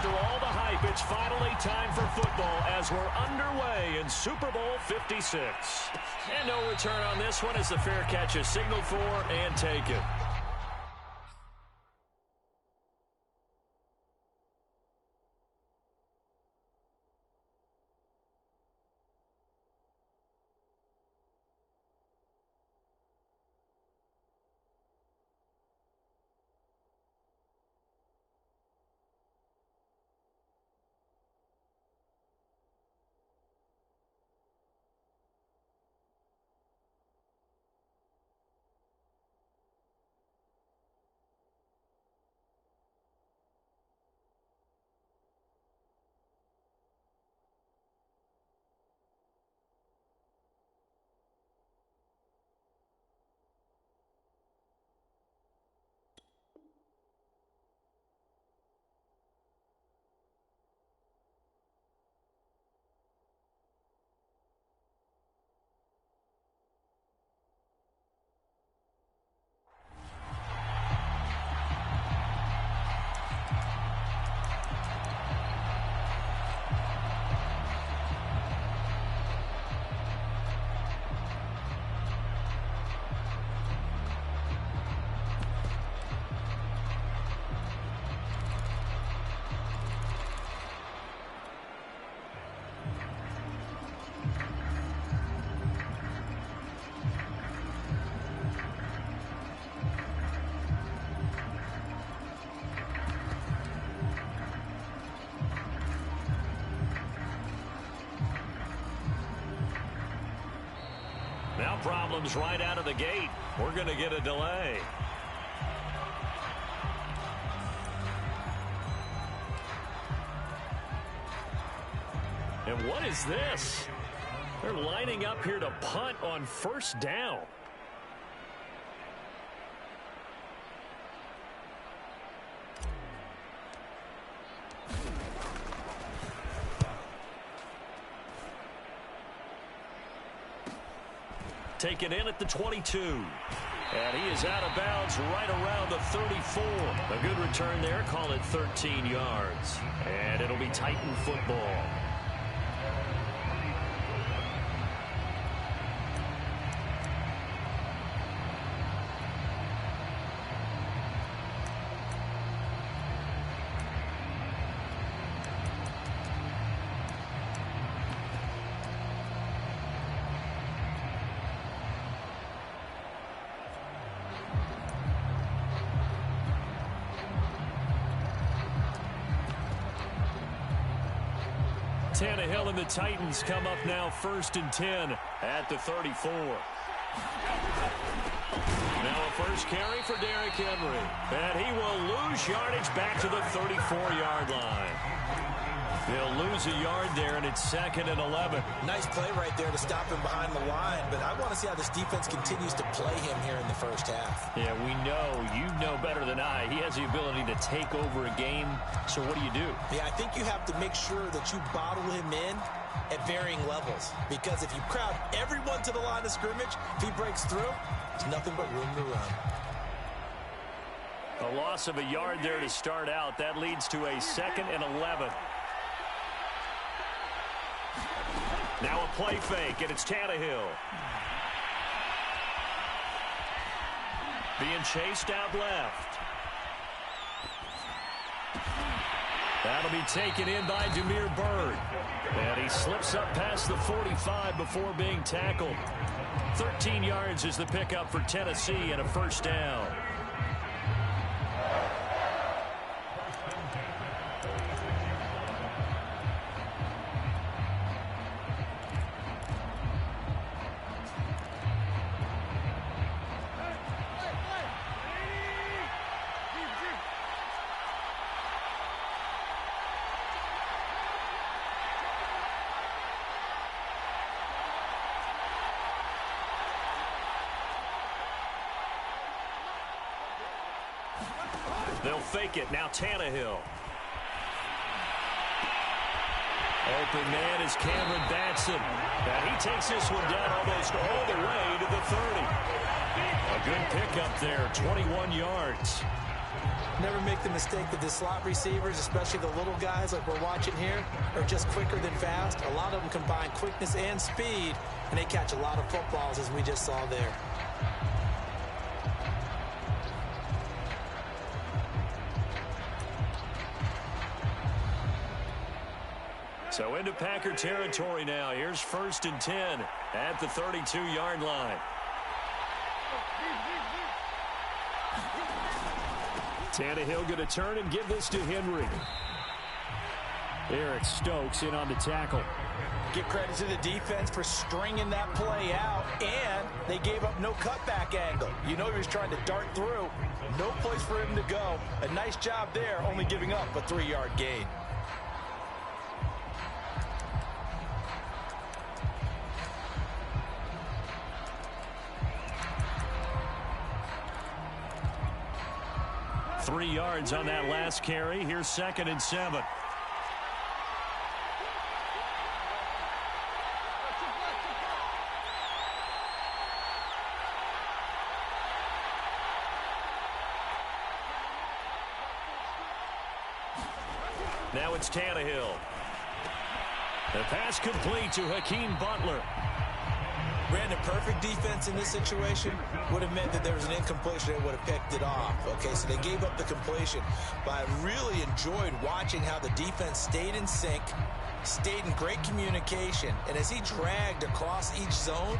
After all the hype, it's finally time for football as we're underway in Super Bowl 56. And no return on this one as the fair catch is signaled for and taken. Now problems right out of the gate. We're going to get a delay. And what is this? They're lining up here to punt on first down. Taken in at the 22. And he is out of bounds right around the 34. A good return there. Call it 13 yards. And it'll be Titan football. Tannehill and the Titans come up now 1st and 10 at the 34. Now a first carry for Derrick Henry. And he will lose yardage back to the 34-yard line. They'll lose a yard there, and it's 2nd and 11. Nice play right there to stop him behind the line, but I want to see how this defense continues to play him here in the first half. Yeah, we know. You know better than I. He has the ability to take over a game, so what do? Yeah, I think you have to make sure that you bottle him in at varying levels, because if you crowd everyone to the line of scrimmage, if he breaks through, there's nothing but room to run. A loss of a yard there to start out. That leads to a 2nd and 11. Now a play fake, and it's Tannehill. Being chased out left. That'll be taken in by Damiere Byrd. And he slips up past the 45 before being tackled. 13 yards is the pickup for Tennessee and a first down. They'll fake it. Now Tannehill. Open man is Cameron Batson. And he takes this one down almost all the way to the 30. A good pickup there, 21 yards. Never make the mistake that the slot receivers, especially the little guys like we're watching here, are just quicker than fast. A lot of them combine quickness and speed, and they catch a lot of footballs, as we just saw there. So into Packer territory now. Here's 1st and 10 at the 32-yard line. Tannehill going to turn and give this to Henry. Eric Stokes in on the tackle. Give credit to the defense for stringing that play out, and they gave up no cutback angle. You know he was trying to dart through. No place for him to go. A nice job there, only giving up a 3-yard gain. Three yards on that last carry. Here's 2nd and 7. Now it's Tannehill. The pass complete to Hakeem Butler. Brandon, perfect defense in this situation would have meant that there was an incompletion and would have picked it off. Okay, so they gave up the completion. But I really enjoyed watching how the defense stayed in sync, stayed in great communication. And as he dragged across each zone,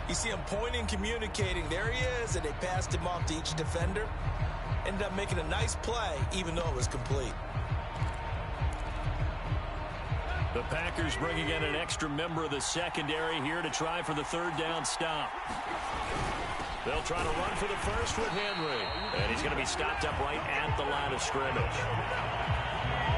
you see him pointing, communicating. There he is, and they passed him off to each defender. Ended up making a nice play, even though it was complete. The Packers bringing in an extra member of the secondary here to try for the 3rd down stop. They'll try to run for the first with Henry. And he's going to be stopped up right at the line of scrimmage.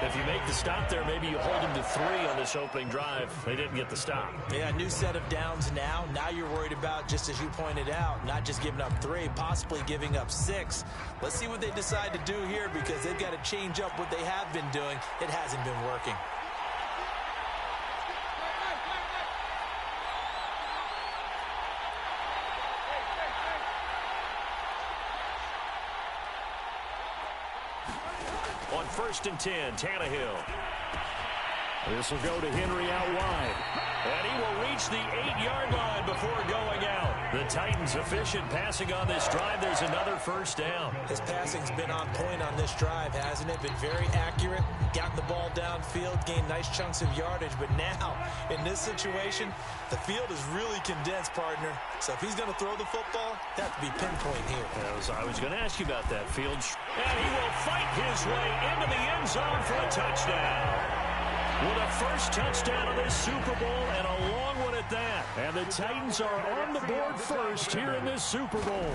If you make the stop there, maybe you hold him to 3 on this opening drive. They didn't get the stop. Yeah, new set of downs now. Now you're worried about, just as you pointed out, not just giving up 3, possibly giving up 6. Let's see what they decide to do here, because they've got to change up what they have been doing. It hasn't been working. On 1st and 10, Tannehill. This will go to Henry out wide. And he will reach the 8-yard line before going out. The Titans efficient passing on this drive. There's another 1st down. His passing's been on point on this drive, hasn't it? Been very accurate. Gotten the ball downfield, gained nice chunks of yardage. But now, in this situation, the field is really condensed, partner. So if he's going to throw the football, that have to be pinpoint here. I was going to ask you about that field. And he will fight his way into the end zone for a touchdown. With a first touchdown of this Super Bowl, and a long one at that. And the Titans are on the board first here in this Super Bowl.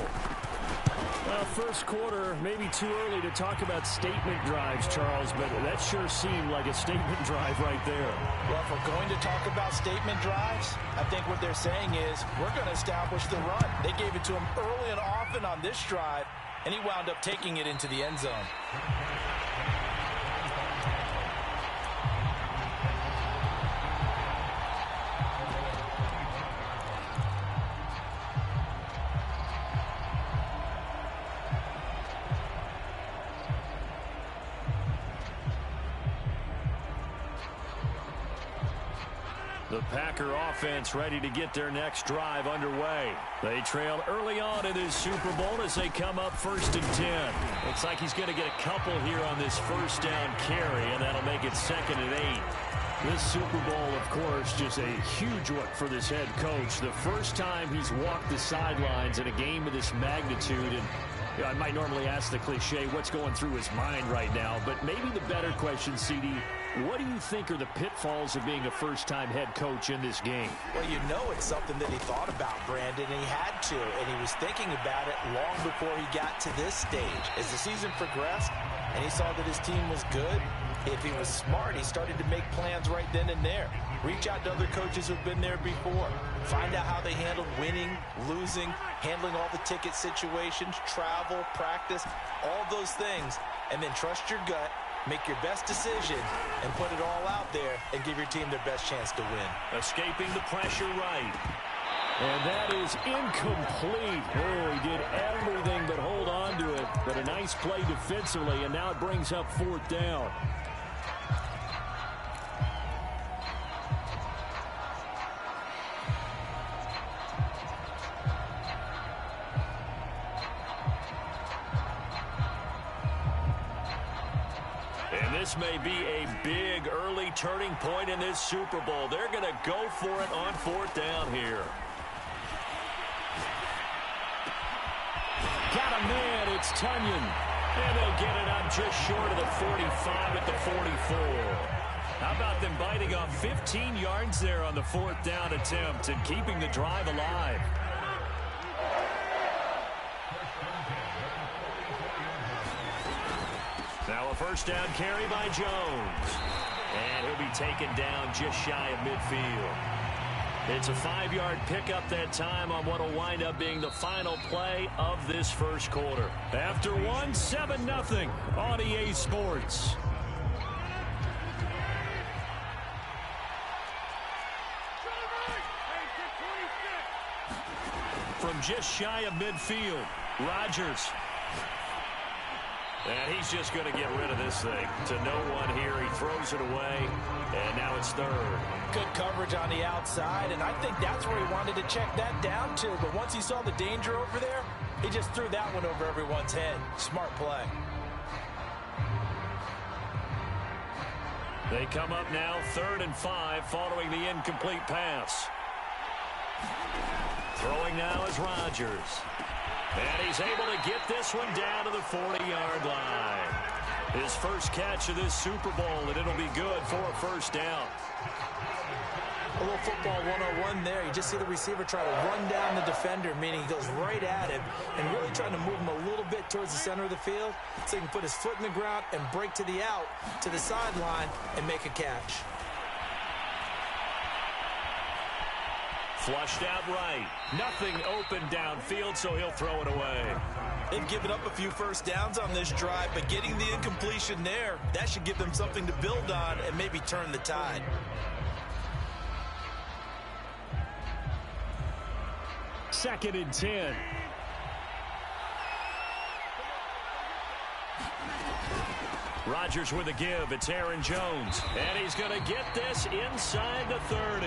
Well, first quarter, maybe too early to talk about statement drives, Charles, but that sure seemed like a statement drive right there. Well, if we're going to talk about statement drives, I think what they're saying is we're going to establish the run. They gave it to him early and often on this drive, and he wound up taking it into the end zone. The Packer offense ready to get their next drive underway. They trail early on in this Super Bowl as they come up 1st and 10. Looks like he's going to get a couple here on this 1st down carry, and that'll make it 2nd and 8. This Super Bowl, of course, just a huge one for this head coach. The first time he's walked the sidelines in a game of this magnitude, and you know, I might normally ask the cliche, what's going through his mind right now, but maybe the better question, CD, what do you think are the pitfalls of being a first-time head coach in this game? Well, you know it's something that he thought about, Brandon, and he had to, and he was thinking about it long before he got to this stage. As the season progressed and he saw that his team was good, if he was smart, he started to make plans right then and there. Reach out to other coaches who've been there before. Find out how they handled winning, losing, handling all the ticket situations, travel, practice, all those things, and then trust your gut, make your best decision, and put it all out there and give your team their best chance to win. Escaping the pressure right. And that is incomplete. Oh, he did everything but hold on to it. But a nice play defensively, and now it brings up 4th down. And this may be a big early turning point in this Super Bowl. They're going to go for it on 4th down here. Got a man, it's Tonyan. And they'll get it up just short of the 45 at the 44. How about them biting off 15 yards there on the 4th down attempt and keeping the drive alive? Now a 1st down carry by Jones. And he'll be taken down just shy of midfield. It's a 5-yard pickup that time on what will wind up being the final play of this first quarter. After one, 7-0 on EA Sports. From just shy of midfield, Rodgers. And he's just going to get rid of this thing to no one here. He throws it away, and now it's 3rd. Good coverage on the outside, and I think that's where he wanted to check that down to. But once he saw the danger over there, he just threw that one over everyone's head. Smart play. They come up now 3rd and 5 following the incomplete pass. Throwing now is Rodgers. And he's able to get this one down to the 40-yard line. His first catch of this Super Bowl, and it'll be good for a 1st down. A little football 101 there. You just see the receiver try to run down the defender, meaning he goes right at him and really trying to move him a little bit towards the center of the field so he can put his foot in the ground and break to the out, to the sideline, and make a catch. Flushed out right. Nothing open downfield, so he'll throw it away. They've given up a few 1st downs on this drive, but getting the incompletion there, that should give them something to build on and maybe turn the tide. Second and 10. Rodgers with a give. It's Aaron Jones. And he's going to get this inside the 30.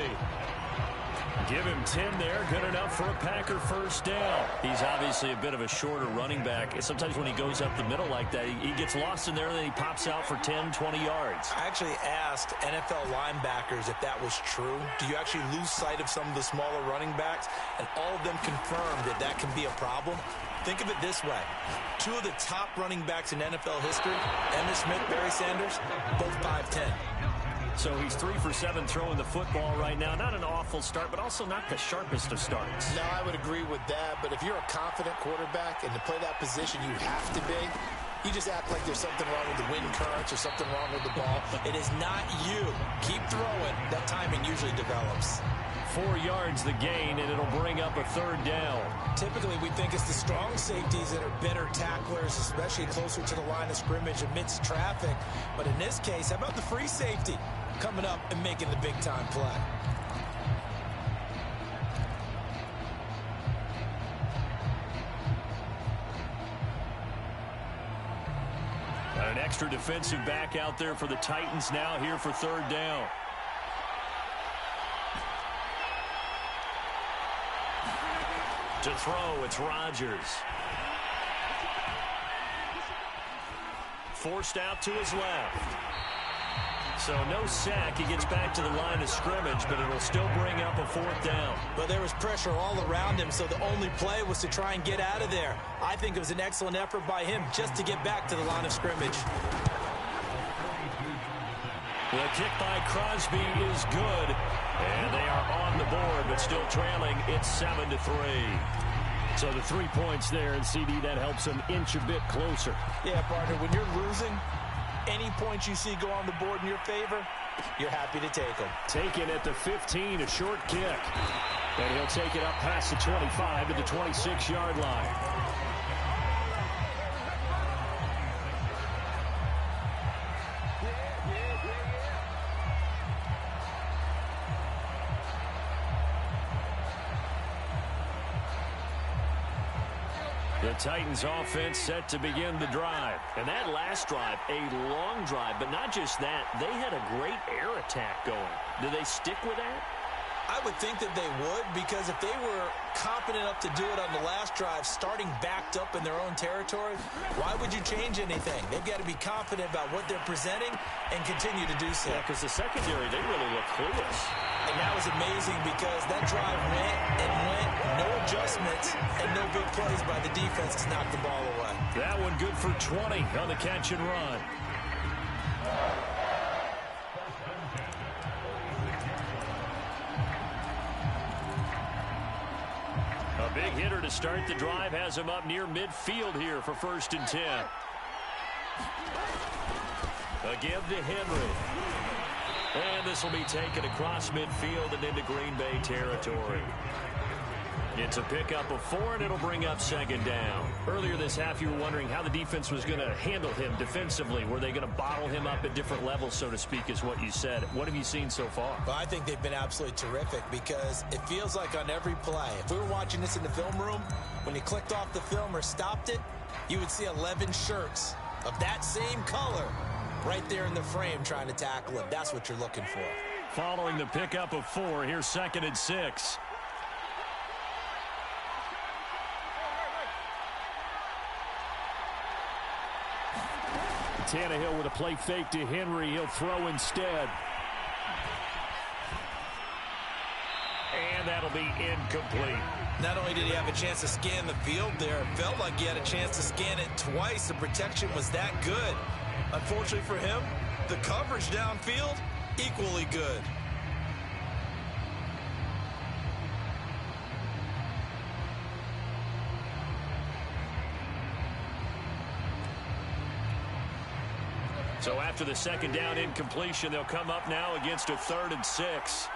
Give him 10 there. Good enough for a Packer 1st down. He's obviously a bit of a shorter running back. Sometimes when he goes up the middle like that, he gets lost in there and then he pops out for 10, 20 yards. I actually asked NFL linebackers if that was true. Do you actually lose sight of some of the smaller running backs? And all of them confirmed that that can be a problem. Think of it this way. 2 of the top running backs in NFL history, Emmitt Smith, Barry Sanders, both 5'10". So he's 3 for 7 throwing the football right now. Not an awful start, but also not the sharpest of starts. No, I would agree with that. But if you're a confident quarterback and to play that position you have to be, you just act like there's something wrong with the wind currents or something wrong with the ball. It is not you. Keep throwing. That timing usually develops. 4 yards the gain, and it'll bring up a 3rd down. Typically, we think it's the strong safeties that are better tacklers, especially closer to the line of scrimmage amidst traffic. But in this case, how about the free safety coming up and making the big-time play? Got an extra defensive back out there for the Titans now here for 3rd down. To throw, it's Rodgers. Forced out to his left. So no sack. He gets back to the line of scrimmage, but it'll still bring up a 4th down. But there was pressure all around him, so the only play was to try and get out of there. I think it was an excellent effort by him just to get back to the line of scrimmage. The kick by Crosby is good. And they are on the board, but still trailing. It's 7-3. So the 3 points there, and CD, that helps them inch a bit closer. Yeah, partner, when you're losing, any points you see go on the board in your favor, you're happy to take them. Taken at the 15, a short kick. And he'll take it up past the 25 to the 26-yard line. The Titans offense set to begin the drive. And that last drive, a long drive, but not just that. They had a great air attack going. Do they stick with that? I would think that they would, because if they were confident enough to do it on the last drive, starting backed up in their own territory, why would you change anything? They've got to be confident about what they're presenting and continue to do so. Yeah, because the secondary, they really look clueless. And that was amazing because that drive went and went, no adjustments, and no big plays by the defense to knock the ball away. That one good for 20 on the catch and run. A big hitter to start the drive has him up near midfield here for 1st and 10. A give to Henry. And this will be taken across midfield and into Green Bay territory. It's a pickup of 4, and it'll bring up 2nd down. Earlier this half, you were wondering how the defense was going to handle him defensively. Were they going to bottle him up at different levels, so to speak, is what you said. What have you seen so far? Well, I think they've been absolutely terrific because it feels like on every play, if we were watching this in the film room, when you clicked off the film or stopped it, you would see 11 shirts of that same color right there in the frame trying to tackle him. That's what you're looking for. Following the pickup of 4, here's 2nd and 6. Tannehill with a play fake to Henry. He'll throw instead. And that'll be incomplete. Not only did he have a chance to scan the field there, it felt like he had a chance to scan it twice. The protection was that good. Unfortunately for him, the coverage downfield, equally good. So after the 2nd down incompletion, they'll come up now against a 3rd and 6.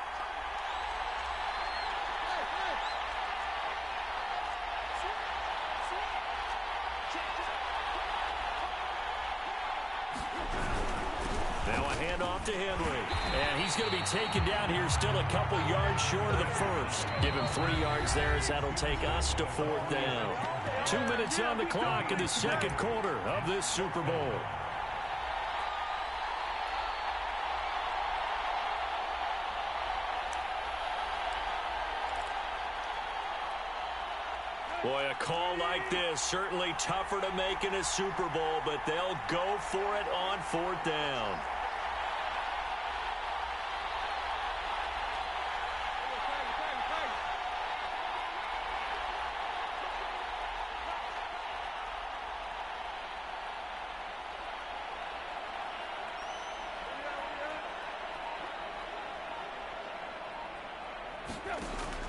Now a handoff to Henry. And he's going to be taken down here still a couple yards short of the first. Give him 3 yards there as that'll take us to 4th down. 2 minutes on the clock in the 2nd quarter of this Super Bowl. Boy, a call like this, certainly tougher to make in a Super Bowl, but they'll go for it on 4th down.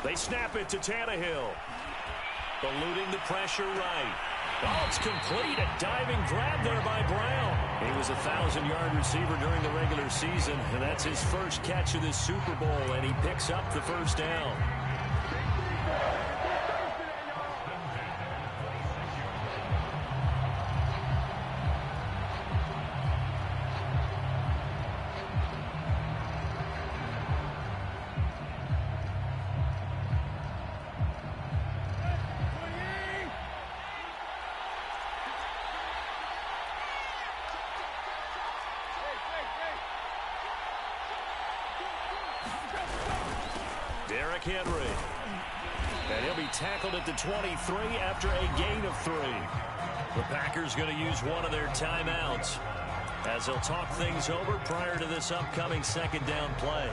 They snap it to Tannehill. Eluding the pressure right. Oh, it's complete. A diving grab there by Brown. He was a 1,000-yard receiver during the regular season, and that's his first catch of this Super Bowl, and he picks up the 1st down. Derrick Henry. And he'll be tackled at the 23 after a gain of 3. The Packers going to use one of their timeouts as they'll talk things over prior to this upcoming 2nd down play.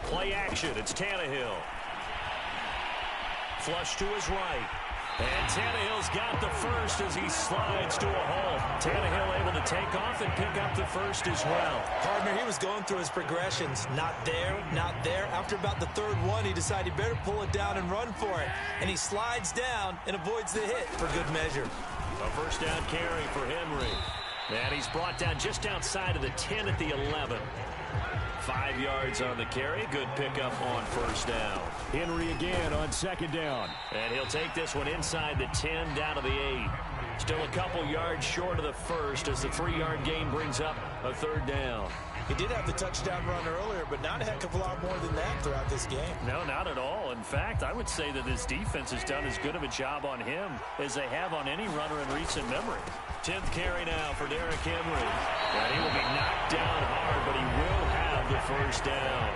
Play action. It's Tannehill. Flush to his right. And Tannehill's got the first as he slides to a hole. Tannehill able to take off and pick up the first as well. Partner, he was going through his progressions. Not there, not there. After about the third one, he decided he better pull it down and run for it. And he slides down and avoids the hit for good measure. A first down carry for Henry. And he's brought down just outside of the 10 at the 11. 5 yards on the carry. Good pickup on first down. Henry again on second down. And he'll take this one inside the 10 down to the 8. Still a couple yards short of the first as the 3-yard gain brings up a third down. He did have the touchdown run earlier, but not a heck of a lot more than that throughout this game. No, not at all. In fact, I would say that this defense has done as good of a job on him as they have on any runner in recent memory. 10th carry now for Derrick Henry. And he will be knocked down hard, but he will have the first down.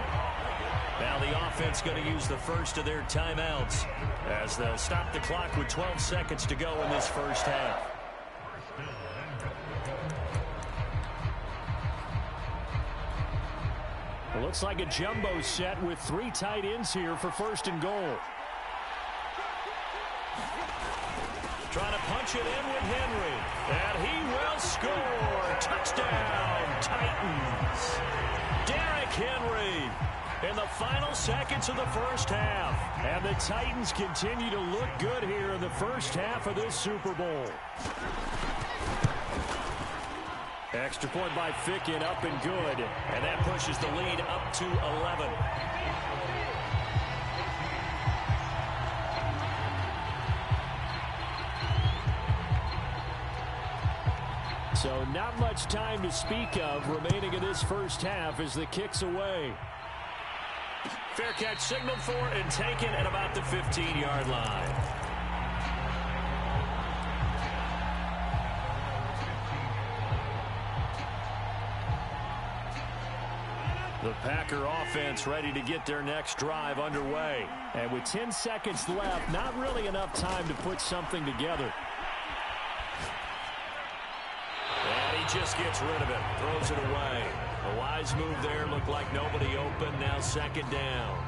Now the offense going to use the first of their timeouts as they'll stop the clock with 12 seconds to go in this first half. It looks like a jumbo set with 3 tight ends here for first and goal. Trying to punch it in with Henry. And he will score. Touchdown, Titans. Derrick Henry in the final seconds of the first half. And the Titans continue to look good here in the first half of this Super Bowl. Extra point by Ficken, up and good. And that pushes the lead up to 11. So not much time to speak of remaining in this first half as the kick's away. Fair catch signaled for and taken at about the 15-yard line. The Packer offense ready to get their next drive underway. And with 10 seconds left, not really enough time to put something together. And he just gets rid of it, throws it away. A wise move there, looked like nobody open, now second down.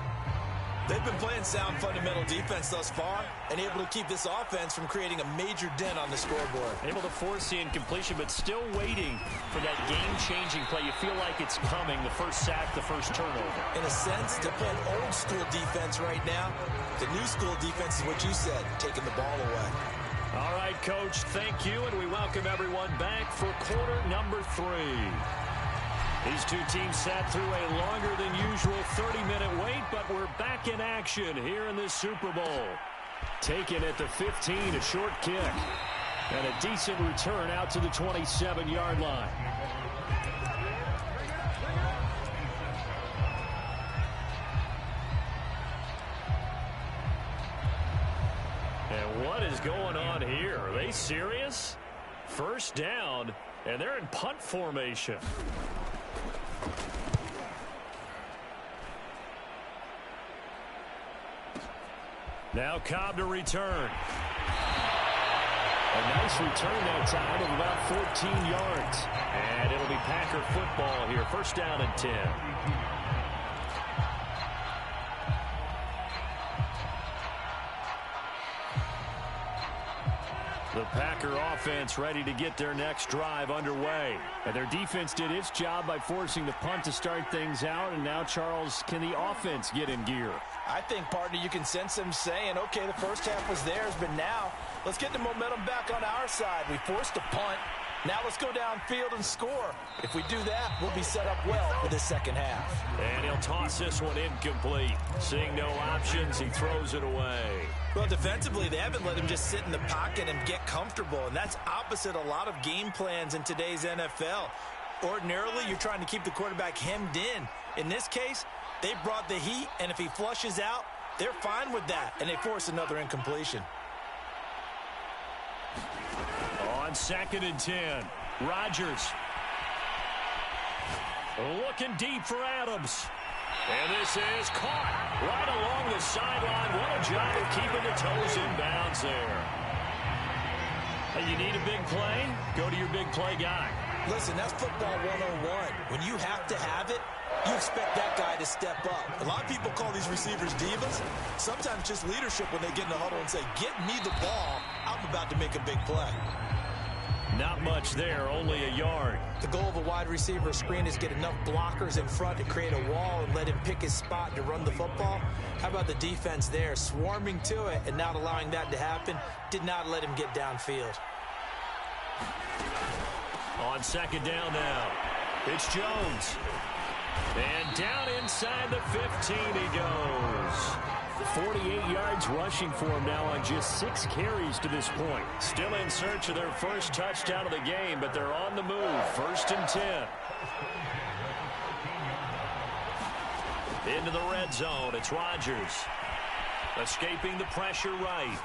They've been playing sound fundamental defense thus far and able to keep this offense from creating a major dent on the scoreboard. Able to force the incompletion, but still waiting for that game-changing play. You feel like it's coming, the first sack, the first turnover. In a sense, they're playing old-school defense right now. The new-school defense is what you said, taking the ball away. All right, Coach, thank you, and we welcome everyone back for quarter number 3. These two teams sat through a longer than usual 30-minute wait, but we're back in action here in this Super Bowl. Taken at the 15, a short kick. And a decent return out to the 27-yard line. And what is going on here? Are they serious? First down, and they're in punt formation. Now Cobb to return. A nice return that time of about 14 yards. And it'll be Packer football here. First down and 10. The Packer offense ready to get their next drive underway. And their defense did its job by forcing the punt to start things out. And now, Charles, can the offense get in gear? I think, partner, you can sense them saying, okay, the first half was theirs, but now let's get the momentum back on our side. We forced a punt. Now let's go downfield and score. If we do that, we'll be set up well for the second half. And he'll toss this one incomplete. Seeing no options, he throws it away. Well, defensively, they haven't let him just sit in the pocket and get comfortable, and that's opposite a lot of game plans in today's NFL. Ordinarily, you're trying to keep the quarterback hemmed in. In this case, they brought the heat, and if he flushes out, they're fine with that, and they force another incompletion. On second and 10, Rodgers. Looking deep for Adams. And this is caught right along the sideline. What a job of keeping the toes in bounds there. Hey, you need a big play? Go to your big play guy. Listen, that's football 101. When you have to have it, You expect that guy to step up. A lot of people call these receivers divas. Sometimes just leadership when they get in the huddle and say, get me the ball. I'm about to make a big play. Not much there, only a yard. The goal of a wide receiver screen is get enough blockers in front to create a wall and let him pick his spot to run the football. How about the defense there, swarming to it and not allowing that to happen? Did not let him get downfield. On second down now, it's Jones. And down inside the 15 he goes. 48 yards rushing for him now on just 6 carries to this point. Still in search of their first touchdown of the game, but they're on the move. 1st and 10. Into the red zone, it's Rodgers. Escaping the pressure right.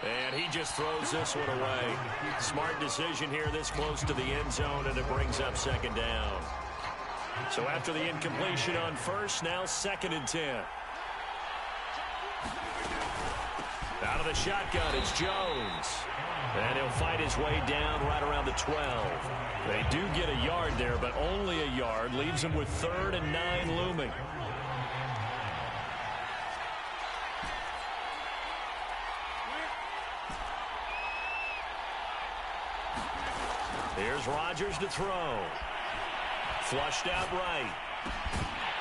And he just throws this one away. Smart decision here this close to the end zone, and it brings up 2nd down. So after the incompletion on first, now 2nd and 10. Out of the shotgun, it's Jones. And he'll fight his way down right around the 12. They do get a yard there, but only a yard. Leaves him with 3rd and 9 looming. Here's Rodgers to throw. Flushed out right.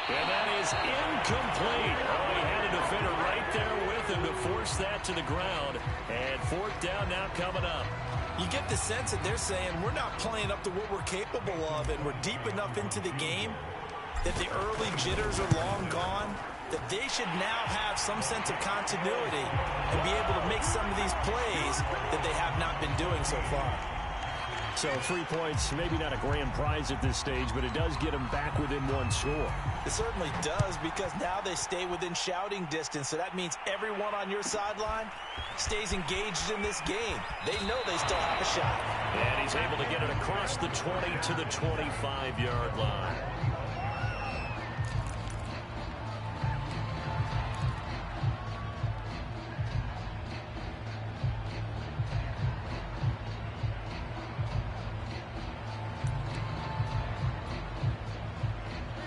And that is incomplete. Oh, he had a defender right there with him to force that to the ground. And 4th down now coming up. You get the sense that they're saying we're not playing up to what we're capable of, and we're deep enough into the game that the early jitters are long gone, that they should now have some sense of continuity and be able to make some of these plays that they have not been doing so far. So 3 points, maybe not a grand prize at this stage, but it does get them back within 1 score. It certainly does, because now they stay within shouting distance. So that means everyone on your sideline stays engaged in this game. They know they still have a shot. And he's able to get it across the 20 to the 25-yard line.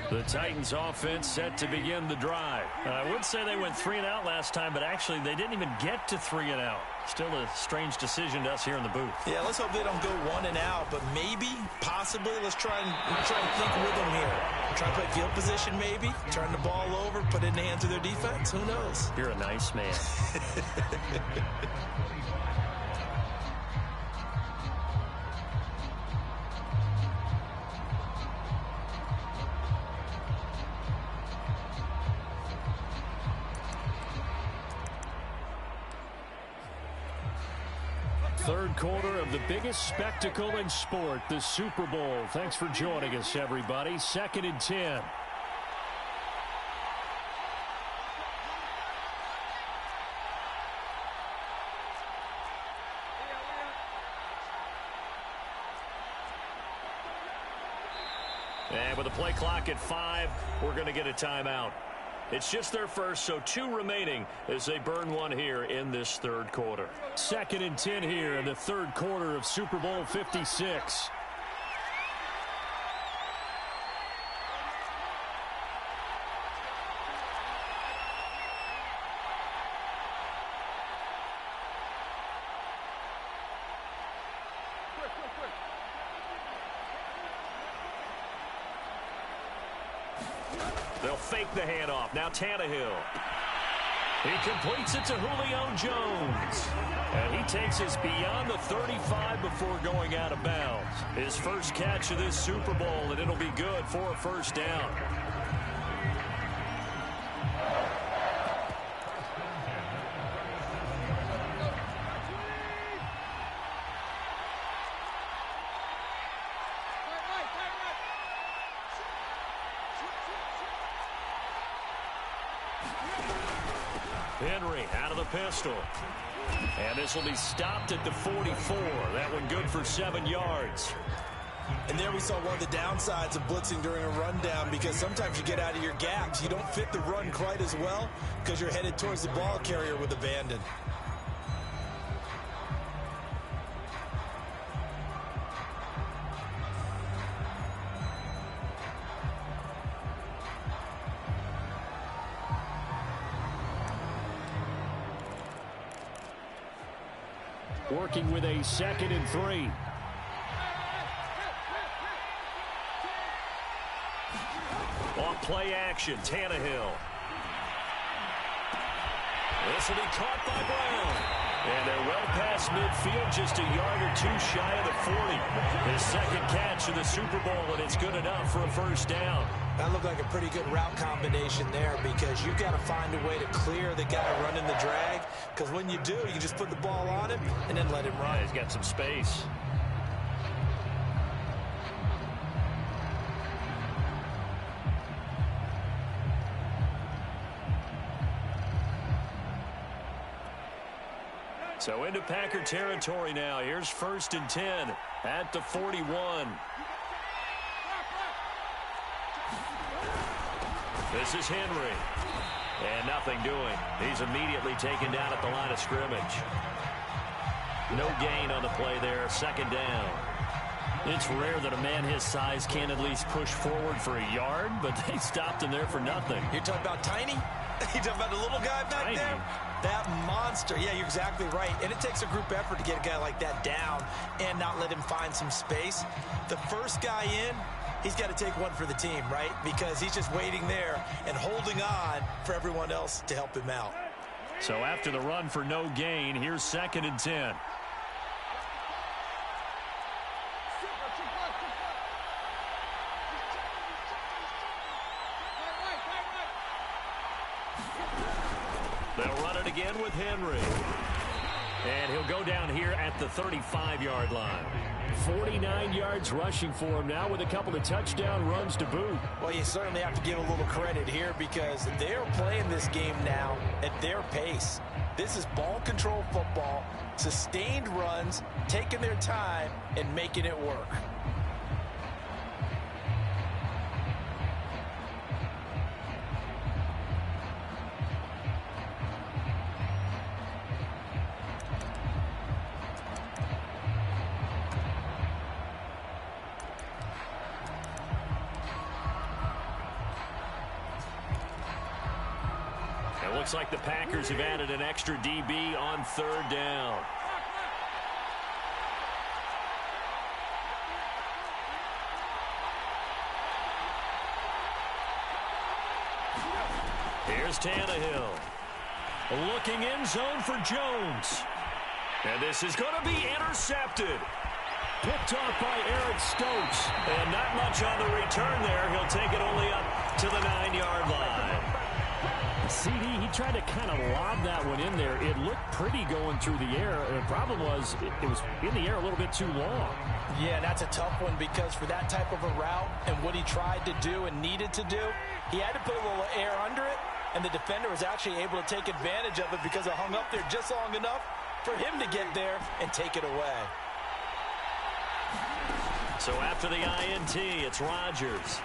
The Titans offense set to begin the drive. I would say they went 3 and out last time, but actually they didn't even get to 3 and out. Still a strange decision to us here in the booth. Yeah, let's hope they don't go 1 and out, but maybe, possibly, let's try and think rhythm here. Try to play field position maybe, turn the ball over, put it in the hands of their defense. Who knows? You're a nice man. Third quarter of the biggest spectacle in sport, the Super Bowl. Thanks for joining us, everybody. 2nd and 10. And with the play clock at 5, we're going to get a timeout. It's just their first, so 2 remaining as they burn 1 here in this third quarter. 2nd and 10 here in the third quarter of Super Bowl 56. They'll fake the handoff. Now Tannehill. He completes it to Julio Jones. And he takes us beyond the 35 before going out of bounds. His first catch of this Super Bowl, and it'll be good for a first down. Henry out of the pistol. And this will be stopped at the 44. That one good for 7 yards. And there we saw one of the downsides of blitzing during a rundown, because sometimes you get out of your gaps. You don't fit the run quite as well because you're headed towards the ball carrier with abandon. working with a 2nd and 3. On play action, Tannehill. This will be caught by Brown. And they're well past midfield, just a yard or two shy of the 40. His 2nd catch of the Super Bowl, and it's good enough for a 1st down. That looked like a pretty good route combination there, because you've got to find a way to clear the guy running the drag, because when you do, you just put the ball on him and then let him run. Yeah, he's got some space. So into Packer territory now. Here's 1st and 10 at the 41. This is Henry. And nothing doing. He's immediately taken down at the line of scrimmage. No gain on the play there. 2nd down. It's rare that a man his size can at least push forward for a yard, but they stopped him there for nothing. You're talking about Tiny? You're talking about the little guy back Tiny. there? That monster. Yeah, you're exactly right. And it takes a group effort to get a guy like that down and not let him find some space. The first guy in, he's got to take one for the team, right? Because he's just waiting there and holding on for everyone else to help him out. So after the run for no gain, here's 2nd and 10. They'll run it again with Henry. And he'll go down here at the 35-yard line. 49 yards rushing for him now with a couple of touchdown runs to boot. Well, you certainly have to give a little credit here, because they're playing this game now at their pace. This is ball control football, sustained runs, taking their time, and making it work. Looks like the Packers have added an extra DB on 3rd down. Here's Tannehill. Looking end zone for Jones. And this is going to be intercepted. Picked off by Eric Stokes. And not much on the return there. He'll take it only up to the 9-yard line. CD, he tried to kind of lob that one in there. It looked pretty going through the air. The problem was it was in the air a little bit too long. Yeah, and that's a tough one, because for that type of a route and what he tried to do and needed to do, he had to put a little air under it, and the defender was actually able to take advantage of it because it hung up there just long enough for him to get there and take it away. So after the INT, it's Rodgers.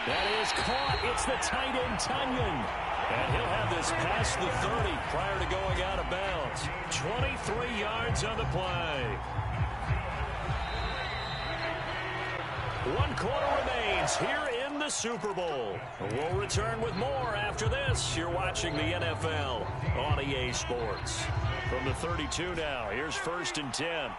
That is caught. It's the tight end, Tunyon. And he'll have this past the 30 prior to going out of bounds. 23 yards on the play. 1 quarter remains here in the Super Bowl. We'll return with more after this. You're watching the NFL on EA Sports. From the 32 now, here's 1st and 10.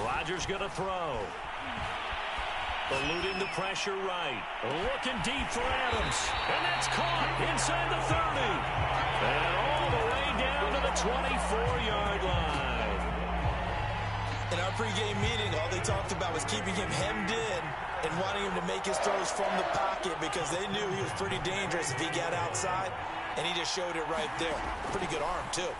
Rodgers going to throw. Eluding the pressure right. Looking deep for Adams. And that's caught inside the 30. And all the way down to the 24-yard line. In our pregame meeting, all they talked about was keeping him hemmed in and wanting him to make his throws from the pocket, because they knew he was pretty dangerous if he got outside, and he just showed it right there. Pretty good arm, too.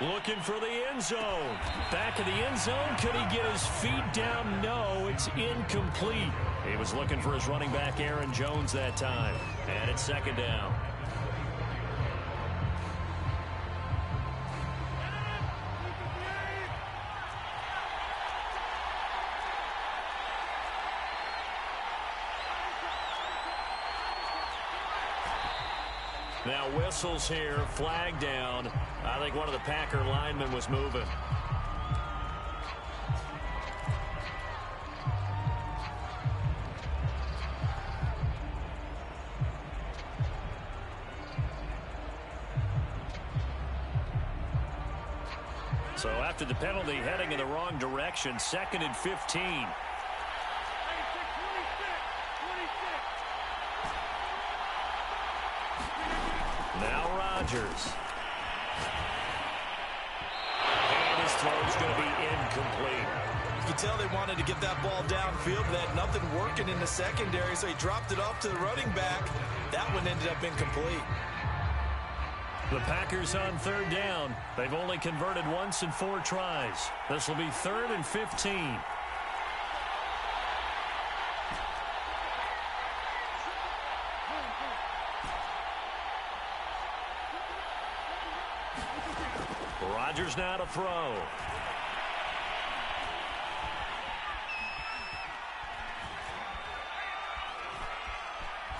Looking for the end zone. Back of the end zone. Could he get his feet down? No, it's incomplete. He was looking for his running back, Aaron Jones, that time. And it's 2nd down. Now whistles here, flag down. I think one of the Packer linemen was moving. So after the penalty, heading in the wrong direction, 2nd and 15. Now Rodgers. And his throw is going to be incomplete. You can tell they wanted to get that ball downfield. They had nothing working in the secondary, so he dropped it off to the running back. That one ended up incomplete. The Packers on 3rd down. They've only converted once in 4 tries. This will be 3rd and 15. Rodgers now to throw.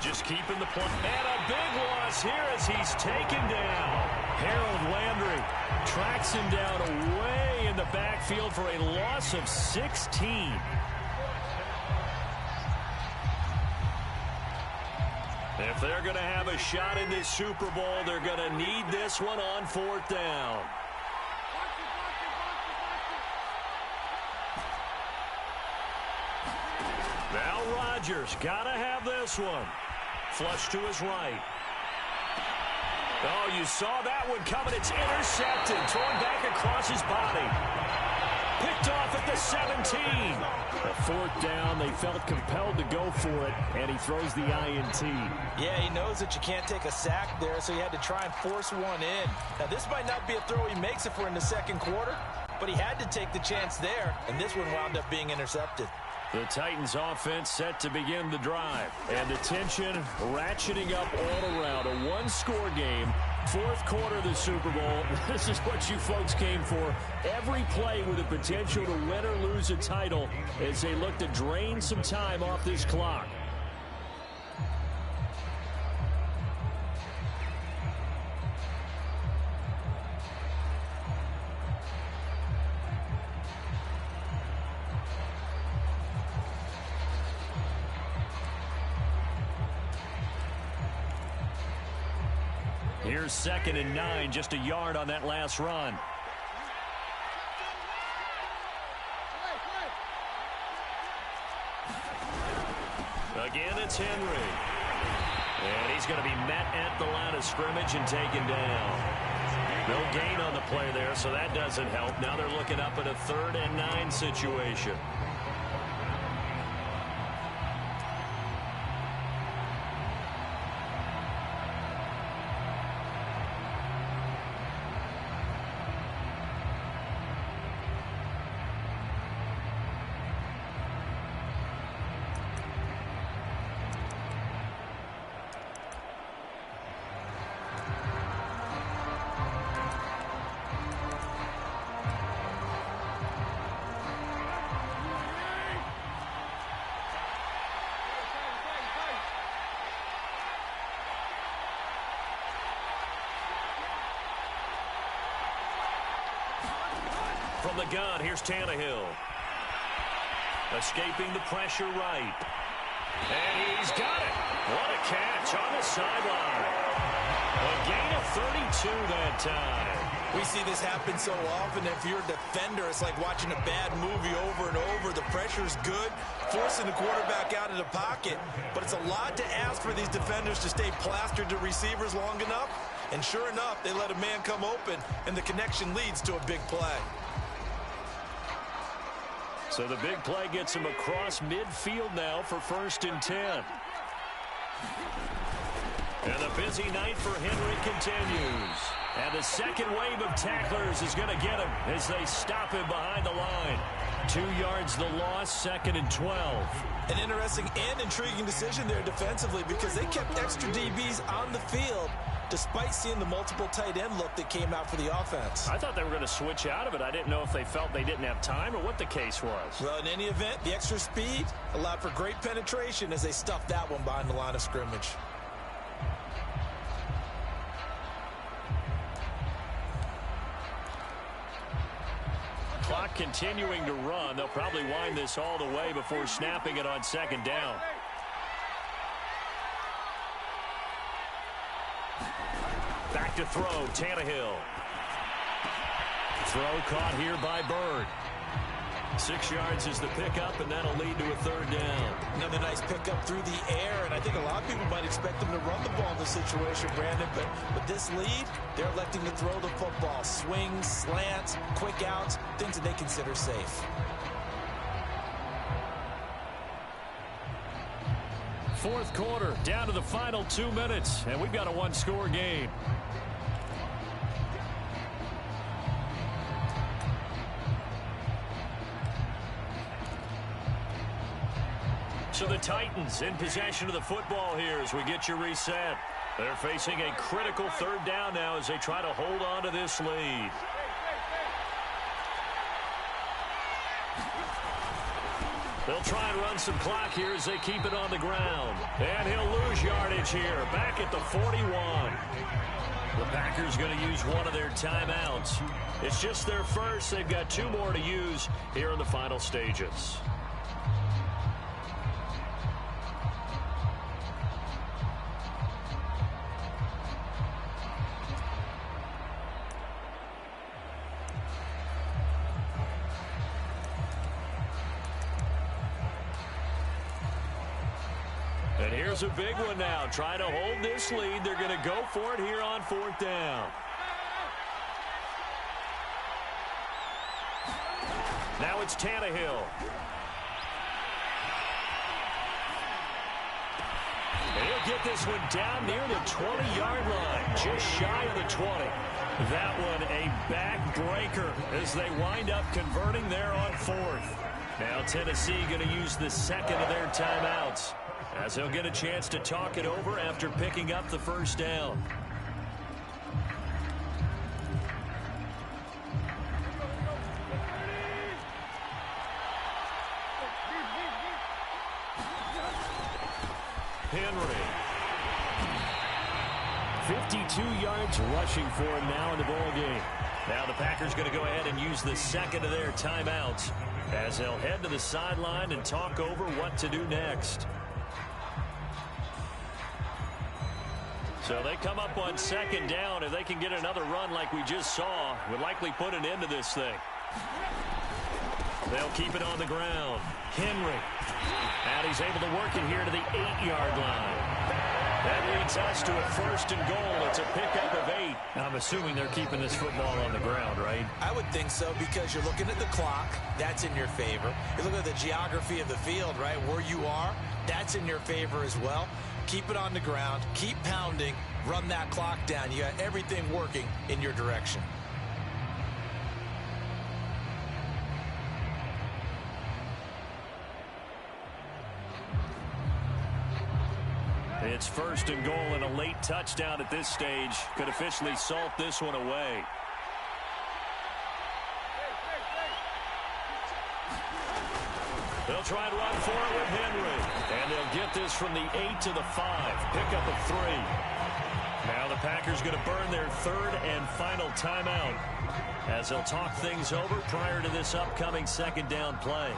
Just keeping the point. And a big loss here as he's taken down. Harold Landry tracks him down away in the backfield for a loss of 16. If they're going to have a shot in this Super Bowl, they're going to need this one on 4th down. Now Rodgers got to have this one. Flush to his right. Oh, you saw that one coming. It's intercepted. Thrown back across his body. Picked off at the 17. A 4th down. They felt compelled to go for it, and he throws the INT. Yeah, he knows that you can't take a sack there, so he had to try and force one in. Now, this might not be a throw he makes if we're in the 2nd quarter, but he had to take the chance there, and this one wound up being intercepted. The Titans offense set to begin the drive. And the tension ratcheting up all around. A 1-score game. 4th quarter of the Super Bowl. This is what you folks came for. Every play with the potential to win or lose a title as they look to drain some time off this clock. Here's 2nd and 9, just a yard on that last run. Again, it's Henry. And he's going to be met at the line of scrimmage and taken down. No gain on the play there, so that doesn't help. Now they're looking up at a 3rd and 9 situation. From the gun, here's Tannehill. Escaping the pressure right. And he's got it. What a catch on the sideline. A gain of 32 that time. We see this happen so often. If you're a defender, it's like watching a bad movie over and over. The pressure's good, forcing the quarterback out of the pocket. But it's a lot to ask for these defenders to stay plastered to receivers long enough. And sure enough, they let a man come open, and the connection leads to a big play. So the big play gets him across midfield now for 1st and 10. And the busy night for Henry continues. And the second wave of tacklers is going to get him as they stop him behind the line. 2 yards the loss, 2nd and 12. An interesting and intriguing decision there defensively because they kept extra DBs on the field despite seeing the multiple tight end look that came out for the offense. I thought they were going to switch out of it. I didn't know if they felt they didn't have time or what the case was. Well, in any event, the extra speed allowed for great penetration as they stuffed that one behind the line of scrimmage. continuing to run. They'll probably wind this all the way before snapping it on second down. Back to throw, Tannehill. Throw caught here by Bird. 6 yards is the pickup, and that'll lead to a third down. Another nice pickup through the air, and I think a lot of people might expect them to run the ball in this situation, Brandon, but with this lead, they're electing to throw the football. Swings, slants, quick outs, things that they consider safe. Fourth quarter, down to the final 2 minutes, and we've got a one-score game. So the Titans in possession of the football here as we get you reset. They're facing a critical third down now as they try to hold on to this lead. They'll try and run some clock here as they keep it on the ground. And he'll lose yardage here, back at the 41. The Packers going to use one of their timeouts. It's just their first. They've got 2 more to use here in the final stages. And here's a big one now. Trying to hold this lead. They're going to go for it here on 4th down. Now it's Tannehill. And he'll get this one down near the 20-yard line. Just shy of the 20. That one a backbreaker as they wind up converting there on 4th. Now Tennessee going to use the second of their timeouts, as they'll get a chance to talk it over after picking up the first down. Henry. 52 yards rushing for him now in the ball game. Now the Packers going to go ahead and use the second of their timeouts as they'll head to the sideline and talk over what to do next. So they come up on second down. If they can get another run like we just saw, would likely put an end to this thing. They'll keep it on the ground. Henry. And he's able to work it here to the 8-yard line. That leads us to a 1st and goal. It's a pickup of 8. I'm assuming they're keeping this football on the ground, right? I would think so, because you're looking at the clock. That's in your favor. You look at the geography of the field, right? Where you are, that's in your favor as well. Keep it on the ground. Keep pounding. Run that clock down. You got everything working in your direction. It's 1st and goal, and a late touchdown at this stage could officially salt this one away. They'll try and run for it with Henry. And they'll get this from the 8 to the 5. Pickup of 3. Now the Packers going to burn their 3rd and final timeout as they'll talk things over prior to this upcoming 2nd down play.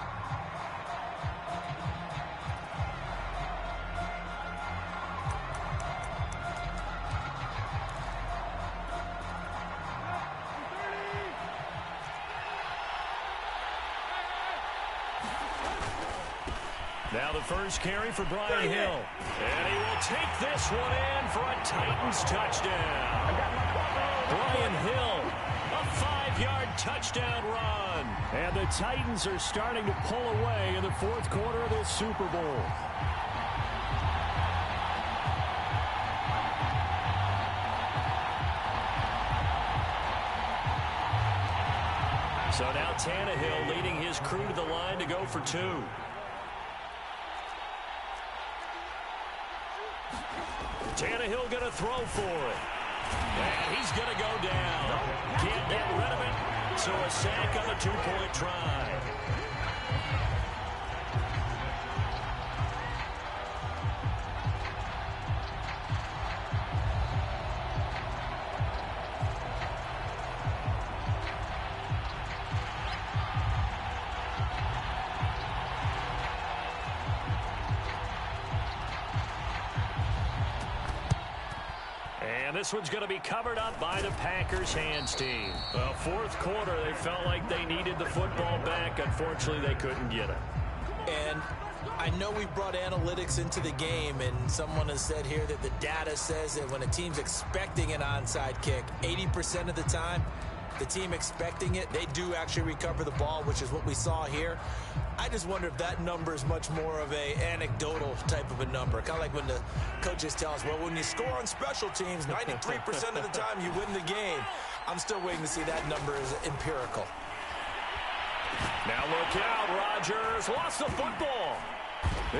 Now the first carry for Brian Hill. And he will take this one in for a Titans touchdown. Brian Hill, a 5-yard touchdown run. And the Titans are starting to pull away in the 4th quarter of this Super Bowl. So now Tannehill leading his crew to the line to go for 2. Tannehill going to throw for it. And he's going to go down. Can't get rid of it. So a sack on a 2-point try. And this one's going to be covered up by the Packers hands team. Well, fourth quarter, they felt like they needed the football back. Unfortunately, they couldn't get it. And I know we brought analytics into the game, and someone has said here that the data says that when a team's expecting an onside kick, 80% of the time, the team expecting it, they do actually recover the ball, which is what we saw here. I just wonder if that number is much more of a anecdotal type of a number. Kind of like when the coaches tell us, well, when you score on special teams, 93% of the time you win the game. I'm still waiting to see that number is empirical. Now look out, Rodgers lost the football.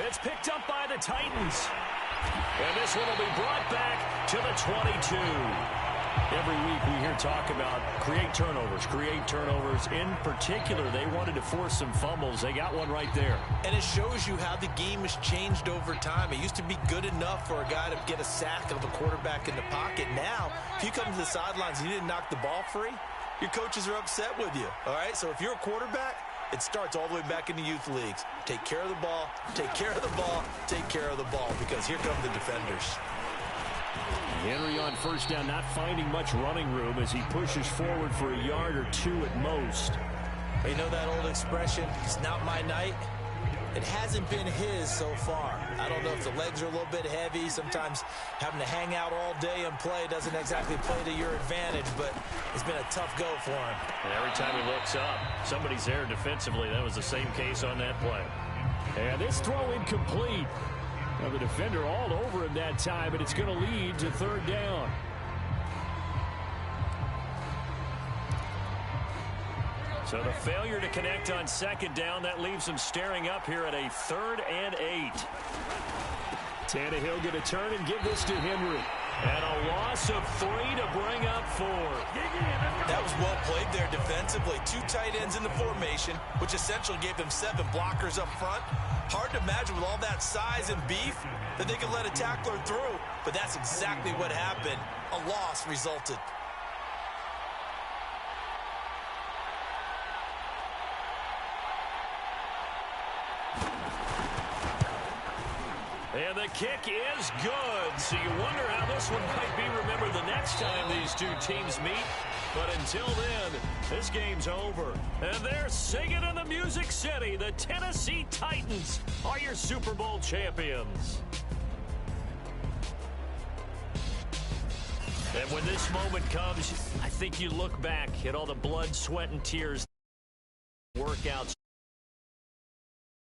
It's picked up by the Titans. And this one will be brought back to the 22. Every week we hear talk about create turnovers. In particular, they wanted to force some fumbles. They got one right there. And it shows you how the game has changed over time. It used to be good enough for a guy to get a sack of a quarterback in the pocket. Now, if you come to the sidelines and you didn't knock the ball free, your coaches are upset with you. All right, so if you're a quarterback, it starts all the way back in the youth leagues. Take care of the ball, take care of the ball, take care of the ball, because here come the defenders. Henry on first down, not finding much running room as he pushes forward for a yard or two at most. You know that old expression, it's not my night? It hasn't been his so far. I don't know if the legs are a little bit heavy. Sometimes having to hang out all day and play doesn't exactly play to your advantage, but it's been a tough go for him. And every time he looks up, somebody's there defensively. That was the same case on that play. And this throw incomplete. Now the defender all over him that time, but it's going to lead to third down. So the failure to connect on second down, that leaves them staring up here at a 3rd and 8. Tannehill going to turn and give this to Henry. And a loss of 3 to bring up 4. That was well played there defensively. 2 tight ends in the formation, which essentially gave them 7 blockers up front. Hard to imagine with all that size and beef that they could let a tackler through. But that's exactly what happened. A loss resulted. And the kick is good. So you wonder how this one might be remembered the next time these two teams meet. But until then, this game's over. And they're singing in the Music City. The Tennessee Titans are your Super Bowl champions. And when this moment comes, I think you look back at all the blood, sweat, and tears workouts.